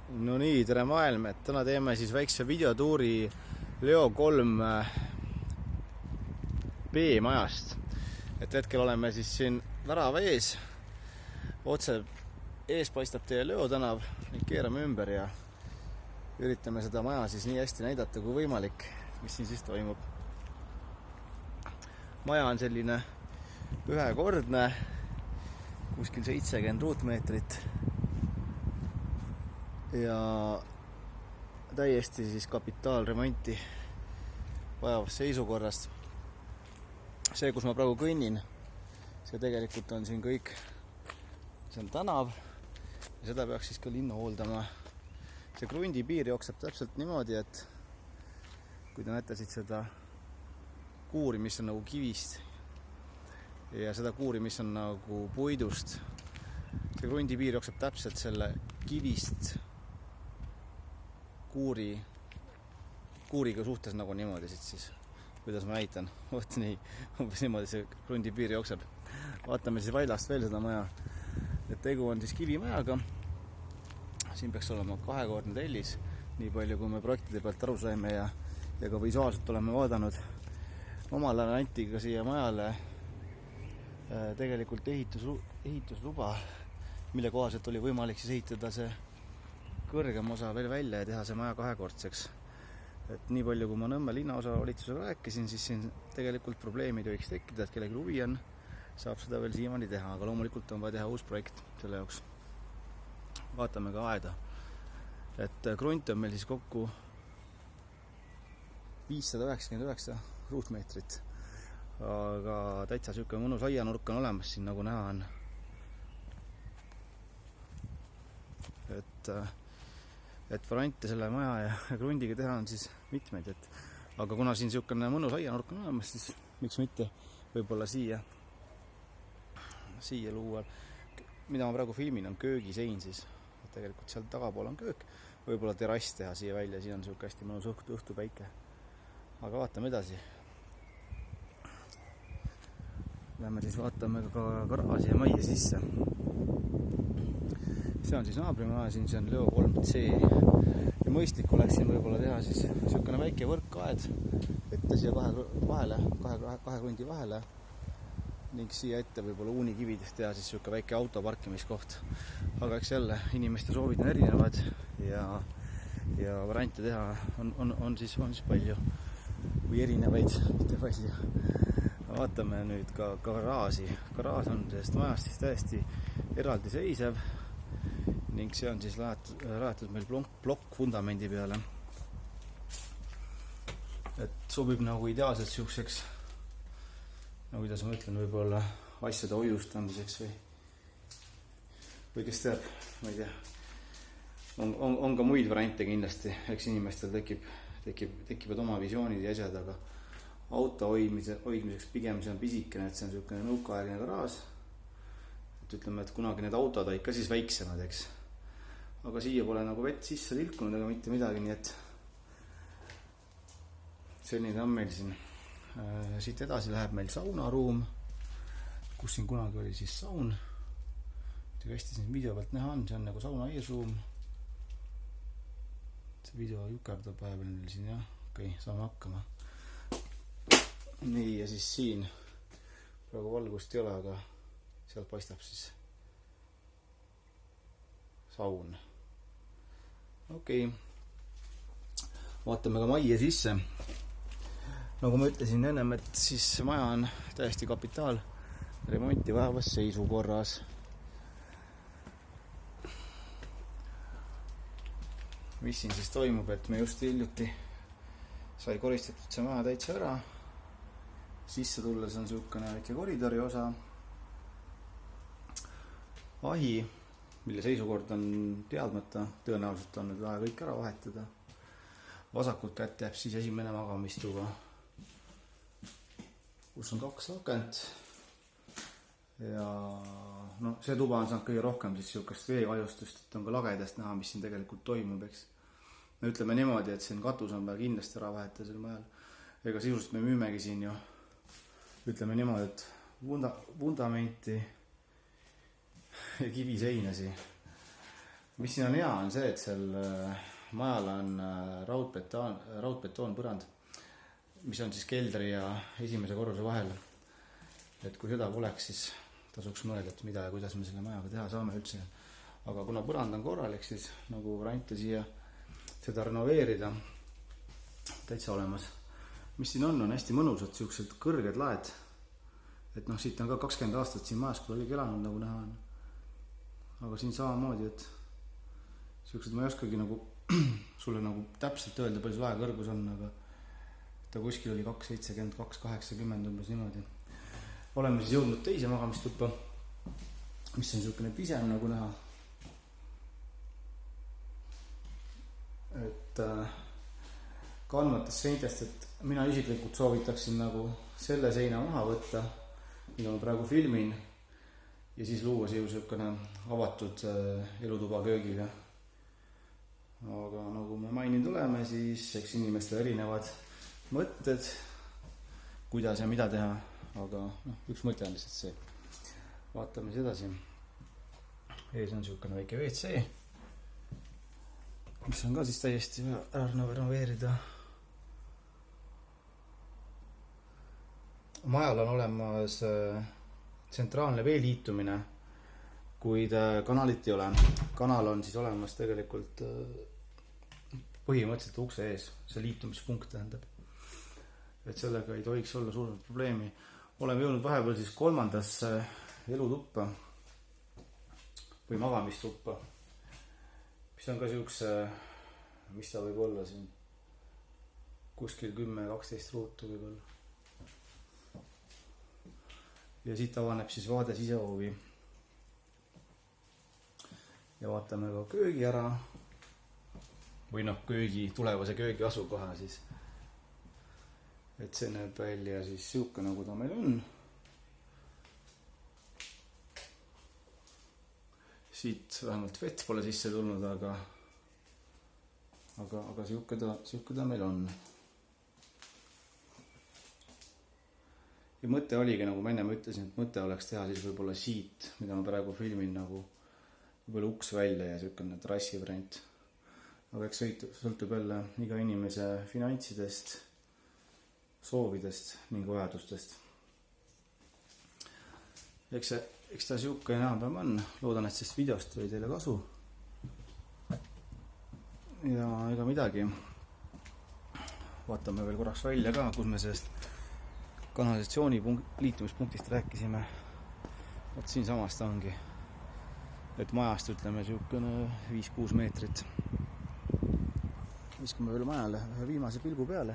No nii, tere maailm, et täna teeme siis väikse videotuuri Leo 3 B-majast. Et hetkel oleme siis siin värava ees. Otse ees paistab teie Leo tänav, nüüd keerame ümber ja üritame seda maja siis nii hästi näidata kui võimalik, mis siin siis toimub. Maja on selline ühekordne, kuskil 70 ruutmeetrit ja täiesti siis kapitaalremonti vajavas seisukorrast. See, kus ma praegu kõnnin, see tegelikult on siin kõik, see on tänav ja seda peaks siis ka linna hooldama. See krundi piir jookseb täpselt niimoodi, et kui te näete siit seda kuuri, mis on nagu kivist ja seda kuuri, mis on nagu puidust, see krundi piir jookseb täpselt selle kivist kuuriga suhtes nagu niimoodi siis, kuidas ma näitan, vot nii, umbes niimoodi see krundi piir jookseb. Vaatame siis väljast veel seda maja, et tegu on siis kivimajaga. Siin peaks olema kahekordne tellis, nii palju kui me projektide pealt aru saime ja ka visuaalselt oleme vaadanud. Omal ajal anti ka siia majale tegelikult ehitusluba, mille kohaselt oli võimalik siis ehitada see kõrgem osa veel välja ja teha see maja kahekordseks. Et nii palju kui ma Nõmme linnaosa valitsusega rääkisin, siis siin tegelikult probleemi ei tohiks tekkida, et kellegi huvi on, saab seda veel siiamaani teha, aga loomulikult on vaja teha uus projekt selle jaoks. Vaatame ka aeda. Et krunt on meil siis kokku 599 ruutmeetrit, aga täitsa siuke mõnus aianurk on olemas siin, nagu näha on. Et variante selle maja ja krundiga teha on siis mitmeid, aga kuna siin siukene mõnus aianurk on olemas, siis miks mitte võib-olla siia luua. Mida ma praegu filmin, on köögisein siis. Tegelikult seal tagapool on köök, võib-olla terrass teha siia välja, siin on siuke hästi mõnus õhtupäike. Aga vaatame edasi. Lähme siis vaatame ka garaaži ja majja sisse. See on siis naabrimaja, siin see on Leo 3C ja mõistlik oleks siin võib-olla teha siis siukene väike võrkaed ette siia kahe krundi vahele ning siia ette võib-olla uunikividest teha siis siuke väike auto parkimiskoht. Aga eks jälle inimeste soovid on erinevad ja variante teha on siis palju või erinevaid, mitte palju. Vaatame nüüd ka garaaži. Garaaž on sellest majast siis täiesti eraldi seisev ning see on siis rajatud meil plokk fundamendi peale. Et sobib nagu ideaalselt siukseks, no kuidas ma ütlen, võib-olla asjade hoiustamiseks või kes teab, ma ei tea. On ka muid variante kindlasti, eks inimestel tekivad oma visioonid ja asjad, aga auto hoidmiseks pigem see on pisikene, et see on siukene nõukaaegne garaaž. Et ütleme, et kunagi need autod olid ka siis väiksemad, eks. Aga siia pole nagu vett sisse tilkunud ega mitte midagi, nii et selline on meil siin. Siit edasi läheb meil saunaruum, kus siin kunagi oli siis saun. Hästi siin video pealt näha on, see on nagu sauna eesruum. See video jukerdab päeval siin, jah. Okei, saame hakkama. Nii, ja siis siin praegu valgust ei ole, aga sealt paistab siis saun. Okei. Vaatame ka majja sisse. Nagu ma ütlesin ennem, et siis maja on täiesti kapitaal remonti vajavas seisukorras. Mis siin siis toimub, et me just hiljuti sai koristatud see maja täitsa ära. Sisse tulles on siukene väike koridori osa. Ahi, mille seisukord on teadmata, tõenäoliselt on nüüd vaja kõik ära vahetada. Vasakult kätt jääb siis esimene magamistuba, kus on 2 akent. Ja no, see tuba on saanud kõige rohkem siis siukest veevajustust, et on ka lagedast näha, mis siin tegelikult toimub, eks. Me ütleme niimoodi, et siin katus on vaja kindlasti ära vahetada sel majal. Ega sisuliselt me müümegi siin ju, ütleme niimoodi, et vundamenti ja kiviseinasi. mis siin on hea, on see, et seal majal on raudbetoonpõrand, mis on siis keldri ja esimese korruse vahel. Et kui seda poleks, siis tasuks mõelda, et mida ja kuidas me selle majaga teha saame üldse. Aga kuna põrand on korralik, siis nagu variante siia seda renoveerida täitsa olemas. Mis siin on hästi mõnusad siuksed kõrged laed. Et noh, siit on ka 20 aastat siin majas pole keegi elanud, nagu näha on. Aga siin samamoodi, et siuksed ma ei oskagi nagu sulle nagu täpselt öelda, palju lae kõrgus on, aga ta kuskil oli 270, 280 umbes niimoodi. Oleme siis jõudnud teise magamistuppa, mis on siukene pisem nagu näha. Et kandmates seintest, et mina isiklikult soovitaksin nagu selle seina maha võtta, mida ma praegu filmin, ja siis luua siukene avatud elutuba köögiga. Aga nagu me maininud oleme, siis eks inimestel erinevad mõtted, kuidas ja mida teha, aga üks mõte on lihtsalt see. Vaatame siis edasi. Ees on siukene väike WC, mis on ka siis täiesti ära renoveerida. Majal on olemas tsentraalne veeliitumine, kuid kanalit ei ole. Kanal on siis olemas tegelikult põhimõtteliselt ukse ees, see liitumispunkt tähendab. Et sellega ei tohiks olla suuremat probleemi. Oleme jõudnud vahepeal siis 3. elutuppa või magamistuppa, mis on ka siukse, mis ta võib olla siin, kuskil 10-12 ruutu võib olla. Ja siit avaneb siis vaade sisehoovi. Ja vaatame ka köögi ära. Või tulevase köögi asukoha siis. Et see näeb välja siis siuke, nagu ta meil on. Siit vähemalt vett pole sisse tulnud, aga siuke ta meil on. Ja mõte oligi, nagu ma enne ütlesin, et mõte oleks teha siis võib-olla siit, mida ma praegu filmin, nagu võib-olla uks välja ja siukene terrassi variant. Aga eks sõltub jälle iga inimese finantsidest, soovidest ning vajadustest. Eks ta siuke enam-vähem on. Loodan, et sellest videost oli teile kasu. Ja ega midagi. Vaatame veel korraks välja ka, kus me sellest kanalisatsiooni liitumispunktist rääkisime. Vot siin samast ongi. Et majast ütleme siukene 5-6 meetrit. Viskame veel majale ühe viimase pilgu peale.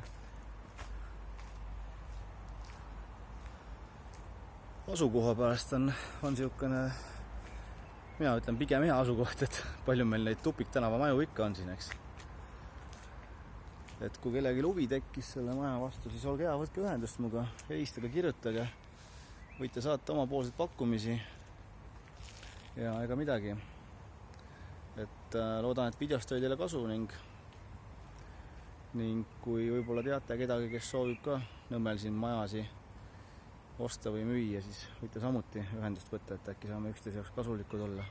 Asukoha pärast on siukene, mina ütlen pigem hea asukoht, et palju meil neid tupiktänava maju ikka on siin, eks. Et kui kellegi huvi tekkis selle maja vastu, siis olge hea, võtke ühendust muga, helistage, kirjutage, võite saata omapoolseid pakkumisi ja ega midagi. Et loodan, et videost oli teile kasu ning kui võib-olla teate kedagi, kes soovib ka Nõmmel siin majasi osta või müüa, siis võite samuti ühendust võtta, et äkki saame üksteise jaoks kasulikud olla.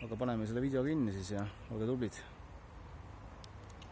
Aga paneme selle video kinni siis ja olge tublid.